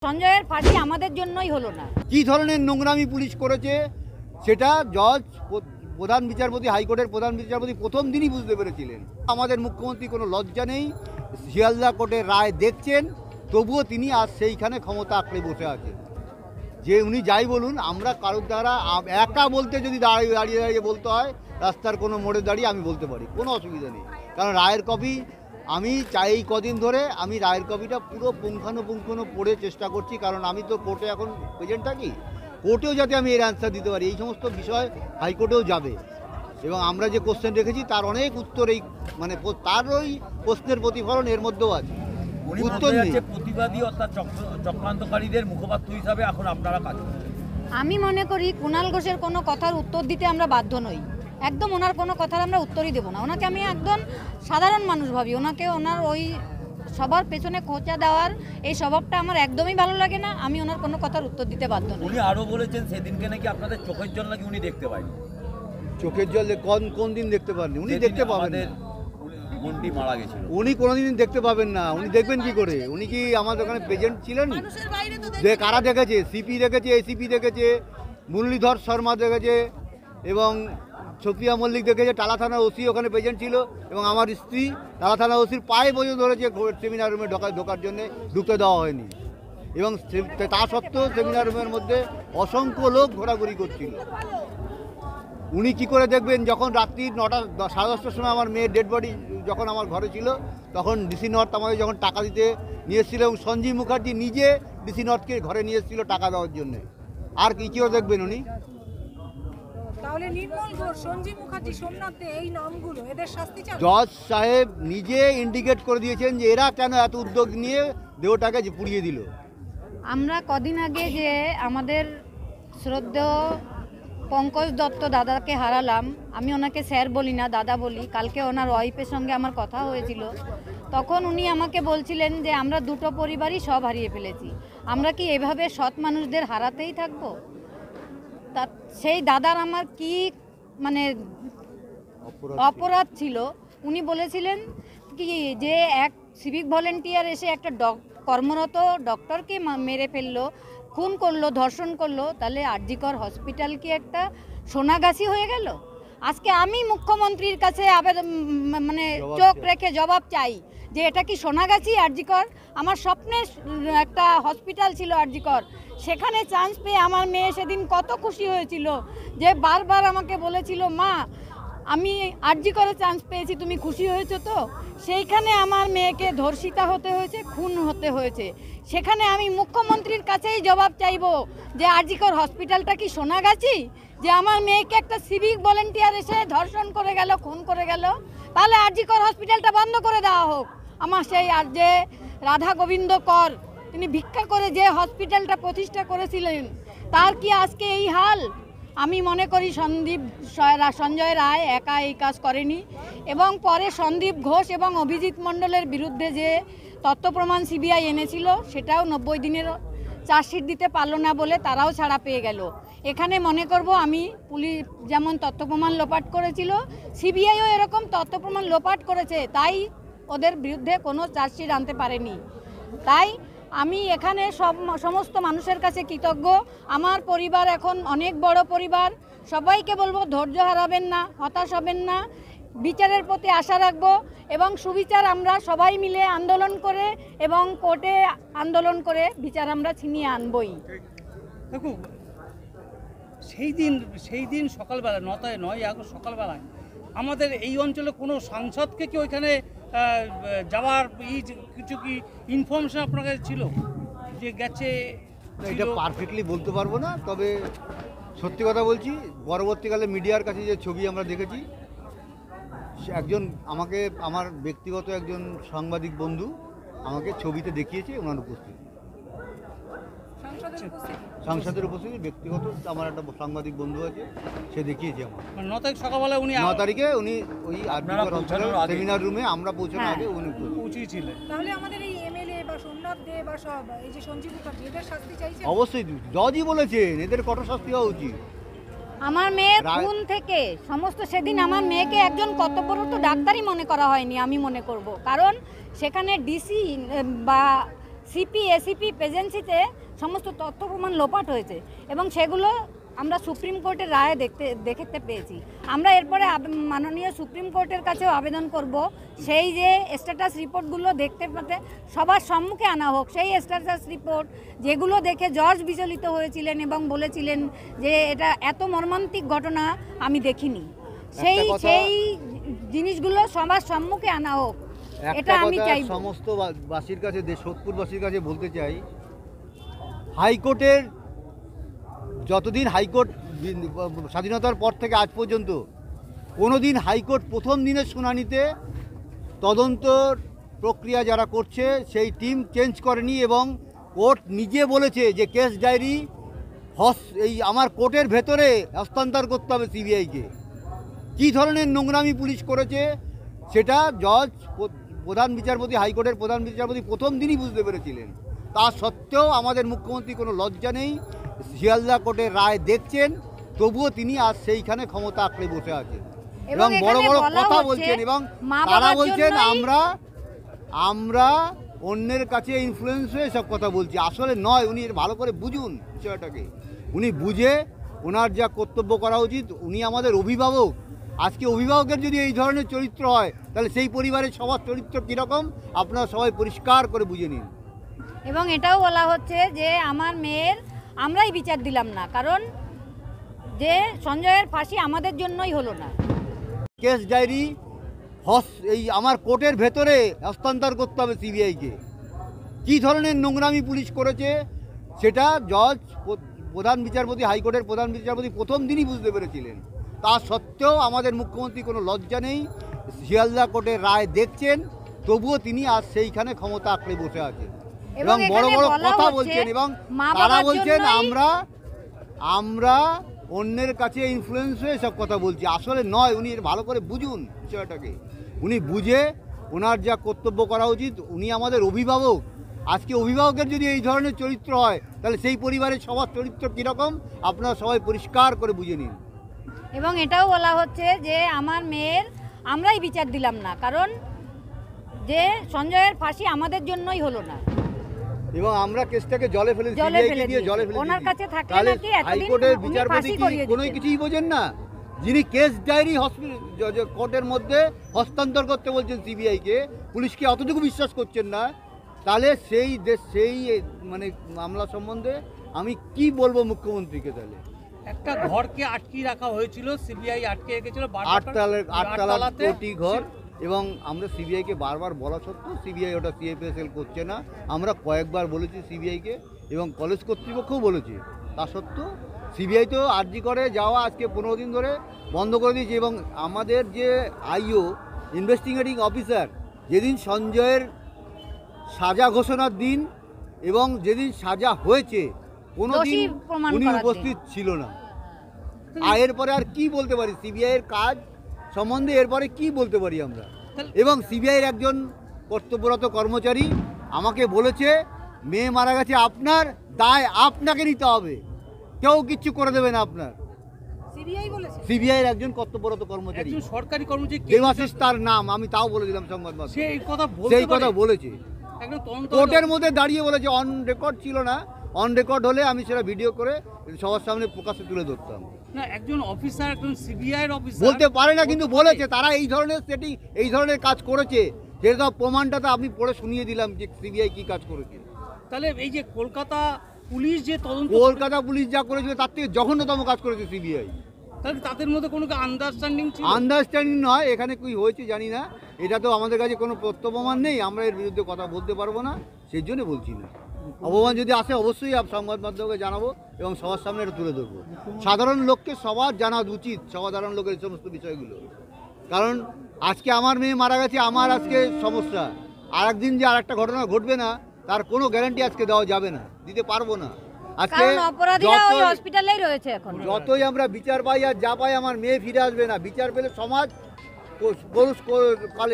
সঞ্জয়ের ফাঁসি আমাদের জন্যই হলো না। কি ধরনের নোংরামি পুলিশ করেছে সেটা জজ, প্রধান বিচারপতি, হাইকোর্টের প্রধান বিচারপতি প্রথম দিনই বুঝতে পেরেছিলেন। আমাদের মুখ্যমন্ত্রী কোনো লজ্জা নেই, শিয়ালদা কোর্টের রায় দেখছেন, তবুও তিনি আজ সেইখানে ক্ষমতা আঁকড়ে বসে আছেন। যে উনি যাই বলুন, আমরা কারোর দ্বারা একা বলতে যদি দাঁড়িয়ে দাঁড়িয়ে বলতে হয় রাস্তার কোনো মোড়ে দাঁড়িয়ে আমি বলতে পারি, কোনো অসুবিধা নেই। কারণ রায়ের কপি আমি চাই, এই কদিন ধরে আমি রায়ের কপিটা পুরো পুঙ্খানুপুঙ্খ পড়ে চেষ্টা করছি, কারণ আমি তো কোর্টে এখন প্রেজেন্ট থাকি, কোর্টেও যাতে আমি এর অ্যান্সার দিতে পারি। এই সমস্ত বিষয় হাইকোর্টেও যাবে এবং আমরা যে কোশ্চেন রেখেছি তার অনেক উত্তর, এই মানে তার ওই প্রশ্নের প্রতিফলন এর মধ্যেও আছে। উত্তর নেই। প্রতিবাদী অর্থাৎ চক্রান্তকারীদের মুখপাত্র হিসাবে এখন আপনারা কাজ করছেন। আমি মনে করি কুণাল ঘোষের কোনো কথার উত্তর দিতে আমরা বাধ্য নই, একদম ওনার কোনো কথার আমরা উত্তরই দেবো না। ওনাকে আমি একদম সাধারণ মানুষ ভাবি, ওনাকে ওনার ওই সবার পেছনে খোঁচা দেওয়ার এই স্বভাবটা আমার একদমই ভালো লাগে না। আমি ওনার কোনো কথার উত্তর দিতে বাধ্য নই। উনি আরও বলেছেন সেদিনকে নাকি আপনাদের চোখের জল নাকি উনি দেখতে পায়নি। চোখের জল কোন দিন দেখতে পারেনি? উনি দেখতে পাবেন না, মন্ত্রী মারা গেছিল, উনি কোনোদিন দেখতে পাবেন না। উনি দেখবেন কি করে? উনি কি আমাদের ওখানে প্রেজেন্ট ছিলেন? কারা দেখেছে? সিপি দেখেছে, এসিপি দেখেছে, মুরলীধর শর্মা দেখেছে এবং সফিয়া মল্লিক দেখেছে। টালা থানার ওসি ওখানে প্রেজেন্ট ছিল এবং আমার স্ত্রী টালা থানার ওসির পায়ে পর্যন্ত ধরেছে সেমিনার রুমে ঢোকার জন্য, ঢুকতে দেওয়া হয়নি। এবং তা সত্ত্বেও সেমিনার রুমের মধ্যে অসংখ্য লোক ঘোরাঘুরি করছিল। উনি কি করে দেখবেন? যখন রাত্রি 9টা 10:30টার সময় আমার মেয়ের ডেড বডি যখন আমার ঘরে ছিল, তখন ডিসি নর্থ আমাদের যখন টাকা দিতে নিয়ে এসেছিল এবং সঞ্জীব মুখার্জি নিজে ডিসি নর্থকে ঘরে নিয়ে এসেছিল টাকা দেওয়ার জন্য। আর কি কেউ দেখবেন উনি? তাহলে নির্মল ঘোষ, সঞ্জীব মুখার্জি, সোমনাথ দে, এই নামগুলো, এদের শাস্তি চাই। জজ সাহেব নিজে ইন্ডিকেট করে দিয়েছেন যে এরা কেন এত উদ্যোগ নিয়ে দেহটাকে পুড়িয়ে দিল। আমরা কদিন আগে যে আমাদের শ্রদ্ধেয় পঙ্কজ দত্ত দাদাকে হারালাম, আমি ওনাকে স্যার বলি না, দাদা বলি। কালকে ওনার ওয়াইফের সঙ্গে আমার কথা হয়েছিল, তখন উনি আমাকে বলছিলেন যে আমরা দুটো পরিবারই সব হারিয়ে ফেলেছি, আমরা কি এভাবে সৎ মানুষদের হারাতেই থাকবো? তা সেই দাদার আমার কি মানে অপরাধ ছিল? উনি বলেছিলেন কি যে এক সিভিক ভলেন্টিয়ার এসে একটা কর্মরত ডক্টরকে মেরে ফেললো, খুন করলো, ধর্ষণ করলো, তাহলে আরজিকর হসপিটাল কি একটা সোনাগাছি হয়ে গেল? আজকে আমি মুখ্যমন্ত্রীর কাছে আবেদন মানে চোখ রেখে জবাব চাই যে এটা কি সোনাগাছি আরজিকর? আমার স্বপ্নের একটা হসপিটাল ছিল আরজিকর, সেখানে চান্স পেয়ে আমার মেয়ে সেদিন কত খুশি হয়েছিল, যে বারবার আমাকে বলেছিল, মা আমি আরজিকরে চান্স পেয়েছি, তুমি খুশি হয়েছো তো? সেইখানে আমার মেয়েকে ধর্ষিতা হতে হয়েছে, খুন হতে হয়েছে। সেখানে আমি মুখ্যমন্ত্রীর কাছেই জবাব চাইবো যে আরজিকর হসপিটালটা কি সোনাগাছি? যে আমার মেয়েকে একটা সিভিক ভলেন্টিয়ার এসে ধর্ষণ করে গেল, খুন করে গেল, তাহলে আরজিকর হসপিটালটা বন্ধ করে দেওয়া হোক। আমার সেই আর যে রাধা গোবিন্দ কর, তিনি ভিক্ষা করে যে হসপিটালটা প্রতিষ্ঠা করেছিলেন, তার কি আজকে এই হাল? আমি মনে করি সঞ্জয় রায় একা এই কাজ করেনি, এবং পরে সন্দীপ ঘোষ এবং অভিজিৎ মণ্ডলের বিরুদ্ধে যে তথ্য প্রমাণ সিবিআই এনেছিল, সেটাও 90 দিনের চার্জশিট দিতে পারলো না বলে তারাও ছাড়া পেয়ে গেল। এখানে মনে করব আমি পুলিশ যেমন তথ্য প্রমাণ লোপাট করেছিল, সিবিআইও এরকম তথ্য প্রমাণ লোপাট করেছে, তাই ওদের বিরুদ্ধে কোনো চার্জশিট আনতে পারেনি। তাই আমি এখানে সমস্ত মানুষের কাছে কৃতজ্ঞ। আমার পরিবার এখন অনেক বড় পরিবার, সবাইকে বলবো ধৈর্য হারাবেন না, হতাশ হবেন না, বিচারের প্রতি আশা রাখবো এবং সুবিচার আমরা সবাই মিলে আন্দোলন করে এবং কোর্টে আন্দোলন করে বিচার আমরা ছিনিয়ে আনবই। দেখুন, সেই দিন সকালবেলা 9ই আগস্ট সকালবেলায় আমাদের এই অঞ্চলে কোনো সাংসদকে কি ওইখানে যাওয়ার কিছু কি ইনফরমেশন আপনার কাছে ছিল যে গেছে? এটা পারফেক্টলি বলতে পারবো না, তবে সত্যি কথা বলছি, পরবর্তীকালে মিডিয়ার কাছে যে ছবি আমরা দেখেছি, একজন আমাকে, আমার ব্যক্তিগত একজন সাংবাদিক বন্ধু আমাকে ছবিতে দেখিয়েছে ওনার উপস্থিতি, সাংসদের উপস্থিতি। ব্যক্তিগত আমার একটা সাংবাদিক বন্ধু আছে, সে দেখিয়েছে আমার। 9 তারিখ সকালবেলা উনি 9 তারিখে উনি ওই সেমিনার রুমে আমরা পৌঁছানোর আগে উনি পৌঁছেছিলেন। তাহলে আমাদের এই এমএলএ বা সোমনাথ দে বা সব এই যে সঞ্জীব মুখার্জি, এদের শাস্তি চাইছে? অবশ্যই, জজই বলেছেন এদের কঠোর শাস্তি হওয়া উচিত। আমার মেয়ের খুন থেকে সমস্ত, সেদিন আমার মেয়েকে একজন কর্তব্যরত ডাক্তারই মনে করা হয়নি, আমি মনে করব, কারণ সেখানে ডিসি বা সিপি এসিপি প্রেজেন্সিতে সমস্ত তথ্য প্রমাণ লোপাট হয়েছে এবং সেগুলো আমরা সুপ্রিম কোর্টের রায়ে দেখতে পেয়েছি। আমরা এরপরে মাননীয় সুপ্রিম কোর্টের কাছেও আবেদন করব সেই যে স্ট্যাটাস রিপোর্টগুলো দেখতে পেতে সবার সম্মুখে আনা হোক। সেই স্ট্যাটাস রিপোর্ট যেগুলো দেখে জর্জ বিচলিত হয়েছিলেন এবং বলেছিলেন যে এটা এত মর্মান্তিক ঘটনা আমি দেখিনি, সেই জিনিসগুলো সবার সম্মুখে আনা হোক, এটা আমি চাই। সমস্ত বাসীর কাছে, সোদপুরবাসীর কাছে বলতে চাই, হাইকোর্টের যতদিন হাইকোর্ট স্বাধীনতার পর থেকে আজ পর্যন্ত কোনো দিন হাইকোর্ট প্রথম দিনের শুনানিতে তদন্ত প্রক্রিয়া যারা করছে সেই টিম চেঞ্জ করেনি এবং কোর্ট নিজে বলেছে যে কেস ডায়েরি এই আমার কোর্টের ভেতরে হস্তান্তর করতে হবে সিবিআইকে। কী ধরনের নোংরামি পুলিশ করেছে সেটা জজ প্রধান বিচারপতি, হাইকোর্টের প্রধান বিচারপতি প্রথম দিনই বুঝতে পেরেছিলেন। তা সত্ত্বেও আমাদের মুখ্যমন্ত্রী কোনো লজ্জা নেই, শিয়ালদা কোর্টের রায় দেখছেন, তবুও তিনি আজ সেইখানে ক্ষমতা আঁকড়ে বসে আছেন এবং বড় বড় কথা বলছেন এবং তারা বলছেন আমরা অন্যের কাছে ইনফ্লুয়েন্স হয়ে সব কথা বলছি। আসলে নয়, উনি ভালো করে বুঝুন বিষয়টাকে। উনি বুঝে ওনার যা কর্তব্য করা উচিত, উনি আমাদের অভিভাবক। আজকে অভিভাবকের যদি এই ধরনের চরিত্র হয় তাহলে সেই পরিবারের সবার চরিত্র কীরকম আপনারা সবাই পরিষ্কার করে বুঝে নিন। এবং এটাও বলা হচ্ছে যে আমার মেয়ের আমরাই বিচার দিলাম না, কারণ যে সঞ্জয়ের ফাঁসি আমাদের জন্যই হলো না। কেস ডায়েরি এই আমার কোর্টের ভেতরে হস্তান্তর করতে হবে সিবিআইকে। কী ধরনের নোংরামি পুলিশ করেছে সেটা জজ প্রধান বিচারপতি, হাইকোর্টের প্রধান বিচারপতি প্রথম দিনই বুঝতে পেরেছিলেন। তা সত্ত্বেও আমাদের মুখ্যমন্ত্রী কোনো লজ্জা নেই, শিয়ালদা কোর্টের রায় দেখছেন, তবুও তিনি আজ সেইখানে ক্ষমতা আঁকড়ে বসে আছেন এবং বড় বড় কথা বলছেন এবং তারা বলছেন আমরা অন্যের কাছে ইনফ্লুয়েন্স হয়ে সব কথা বলছি। আসলে নয়, উনি ভালো করে বুঝুন বিষয়টাকে। উনি বুঝে ওনার যা কর্তব্য করা উচিত, উনি আমাদের অভিভাবক। আজকে অভিভাবকের যদি এই ধরনের চরিত্র হয় তাহলে সেই পরিবারের সবার চরিত্র কীরকম আপনারা সবাই পরিষ্কার করে বুঝে নিন। এবং এটাও বলা হচ্ছে যে আমার মেয়ের আমরাই বিচার দিলাম না, কারণ যে সঞ্জয়ের ফাঁসি আমাদের জন্যই হলো না এবং আমরা কেসটাকে জলে ফেলে ওনার কাছে থাকলে নাকি এতদিন হাইকোর্টের উনি বিচারপতি ফাঁসি করিয়ে কোনো দিতেন। কিছুই বোঝেন না, যিনি কেস ডায়েরি কোর্টের মধ্যে হস্তান্তর করতে বলছেন সিবিআইকে, পুলিশকে অতটুকু বিশ্বাস করছেন না, তাহলে সেই মানে মামলা সম্বন্ধে আমি কি বলবো মুখ্যমন্ত্রীকে? তাহলে একটা ঘরকে আটকিয়ে রাখা হয়েছিল, সিবিআই আটকে রেখেছিল, আটতলা কোটি ঘর, এবং আমরা সিবিআইকে বারবার বলা সত্ত্বেও সিবিআই ওটা সিএফএসএল করছে না। আমরা কয়েকবার বলেছি সিবিআইকে এবং কলেজ কর্তৃপক্ষও বলেছে, তা সত্ত্বেও সিবিআই তো আরজি করে যাওয়া আজকে 15 দিন ধরে বন্ধ করে দিয়েছে। এবং আমাদের যে আইও ইনভেস্টিগেটিং অফিসার যেদিন সঞ্জয়ের সাজা ঘোষণার দিন এবং যেদিন সাজা হয়েছে কোনোদিন উনি উপস্থিত ছিল না। আর এরপরে আর কি বলতে পারি সিবিআইয়ের কাজ সম্বন্ধে? এরপরে কি বলতে পারি আমরা? এবং সিবিআইয়ের একজন কর্তব্যরত কর্মচারী আমাকে বলেছে মেয়ে মারা গেছে, আপনার দায় আপনাকে নিতে হবে, কেউ কিচ্ছু করে দেবে না আপনার। সিবিআইয়ের একজন কর্তব্যরত কর্মচারী, সরকারি কর্মচারী দেবাশিস তার নাম, আমি তাও বলে দিলাম সংবাদ মাধ্যমে, সেই কথা বলেছে। কোর্টের মধ্যে দাঁড়িয়ে বলেছে, অন রেকর্ড ছিল না, অন রেকর্ড হলে আমি সেটা ভিডিও করে সবার সামনে প্রকাশ্যে তুলে ধরতাম। না, একজন অফিসার, একজন সিবিআইয়ের অফিসার বলতে পারে না, কিন্তু বলেছে তারা এই ধরনের সেটিং, এই ধরনের কাজ করেছে, সেটা প্রমাণটা তো আমি পড়ে শুনিয়ে দিলাম যে সিবিআই কি কাজ করেছে। তাহলে এই যে কলকাতা পুলিশ যে তদন্ত, কলকাতা পুলিশ যা করেছিল তার থেকে জঘন্যতম কাজ করেছে সিবিআই। তাহলে তাদের মধ্যে কোনো আন্ডারস্ট্যান্ডিং ছিল? আন্ডারস্ট্যান্ডিং নয়, এখানে কি হয়েছে জানি না, এটা তো আমাদের কাছে কোনো তথ্য প্রমাণ নেই, আমরা এর বিরুদ্ধে কথা বলতে পারবো না, সেই জন্য বলছি না। অপমান যদি আসে অবশ্যই সংবাদ মাধ্যমকে জানাবো এবং সবার সামনে এটা তুলে ধরবো। সাধারণ লোককে সবার জানা উচিত, সাধারণ লোকের এই সমস্ত বিষয়গুলো, কারণ আজকে আমার মেয়ে মারা গেছে, আমার আজকে সমস্যা, আর একদিন যে আর একটা ঘটনা ঘটবে না তার কোনো গ্যারান্টি আজকে দেওয়া যাবে না, দিতে পারবো না। আজকে যতই আমরা বিচার পাই আর যা পাই, আমার মেয়ে ফিরে আসবে না। বিচার পেলে সমাজ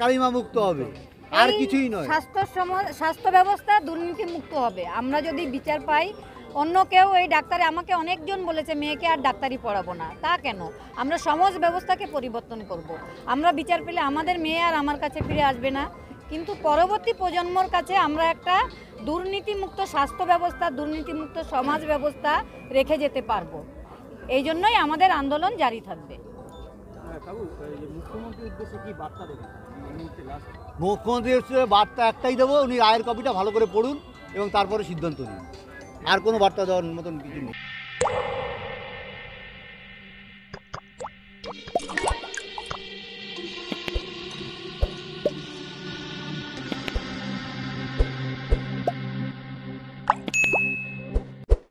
কালিমা মুক্ত হবে, আর কিছুই নয়। স্বাস্থ্য ব্যবস্থা দুর্নীতি মুক্ত হবে। আমরা যদি বিচার পাই, অন্য কেউ এই ডাক্তারে আমাকে অনেকজন বলেছে মেয়েকে আর ডাক্তারি পড়াবো না, তা কেন? আমরা সমাজ ব্যবস্থাকে পরিবর্তন করব। আমরা বিচার পেলে আমাদের মেয়ে আর আমার কাছে ফিরে আসবে না, কিন্তু পরবর্তী প্রজন্মর কাছে আমরা একটা দুর্নীতিমুক্ত স্বাস্থ্য ব্যবস্থা, দুর্নীতিমুক্ত সমাজ ব্যবস্থা রেখে যেতে পারবো। এই জন্যই আমাদের আন্দোলন জারি থাকবে। মুখ্যমন্ত্রীর বার্তা একটাই দেবো, উনি রায়ের কপিটা ভালো করে পড়ুন এবং তারপরে সিদ্ধান্ত নিন। আর কোনো বার্তা দেওয়ার মতন কিছু নেই।